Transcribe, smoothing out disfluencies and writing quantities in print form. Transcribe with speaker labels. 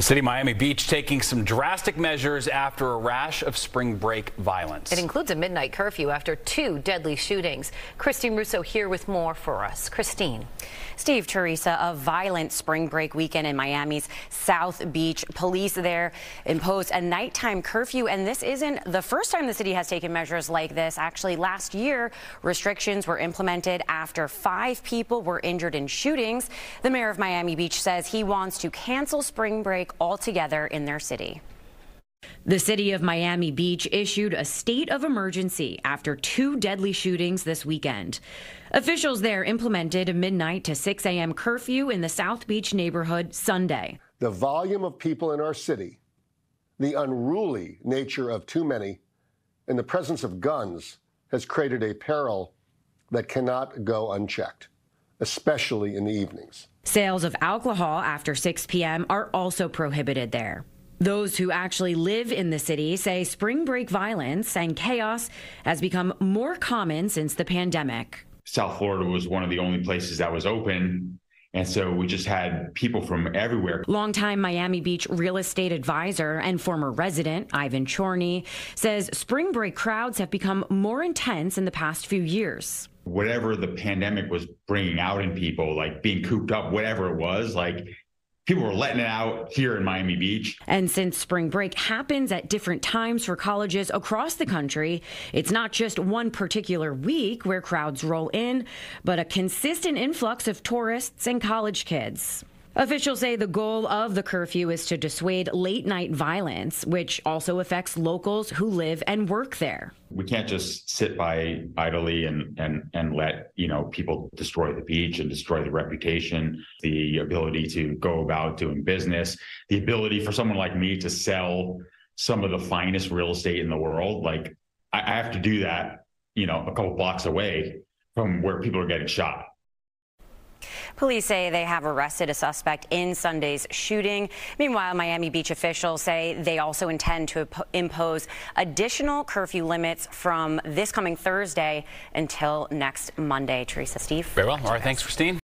Speaker 1: City of Miami Beach taking some drastic measures after a rash of spring break violence.
Speaker 2: It includes a midnight curfew after 2 deadly shootings. Christine Russo here with more for us. Christine.
Speaker 3: Steve, Teresa, a violent spring break weekend in Miami's South Beach. Police there imposed a nighttime curfew, and this isn't the first time the city has taken measures like this. Actually, last year, restrictions were implemented after 5 people were injured in shootings. The mayor of Miami Beach says he wants to cancel spring break altogether in their city. The city of Miami Beach issued a state of emergency after 2 deadly shootings this weekend. Officials there implemented a midnight to 6 a.m. curfew in the South Beach neighborhood Sunday.
Speaker 4: The volume of people in our city, the unruly nature of too many, and the presence of guns has created a peril that cannot go unchecked, especially in the evenings.
Speaker 3: Sales of alcohol after 6 p.m. are also prohibited there. Those who actually live in the city say spring break violence and chaos has become more common since the pandemic.
Speaker 5: South Florida was one of the only places that was open, and so we just had people from everywhere.
Speaker 3: Longtime Miami Beach real estate advisor and former resident Ivan Chorney says spring break crowds have become more intense in the past few years.
Speaker 5: Whatever the pandemic was bringing out in people, like being cooped up, whatever it was, like people were letting it out here in Miami Beach.
Speaker 3: And since spring break happens at different times for colleges across the country, it's not just one particular week where crowds roll in, but a consistent influx of tourists and college kids. Officials say the goal of the curfew is to dissuade late-night violence, which also affects locals who live and work there.
Speaker 5: We can't just sit by idly and let, people destroy the beach and destroy the reputation, the ability to go about doing business, the ability for someone like me to sell some of the finest real estate in the world. Like, I have to do that, a couple blocks away from where people are getting shot.
Speaker 3: Police say they have arrested a suspect in Sunday's shooting. Meanwhile, Miami Beach officials say they also intend to impose additional curfew limits from this coming Thursday until next Monday. Teresa, Steve.
Speaker 1: Very well. All right. Thanks, Christine.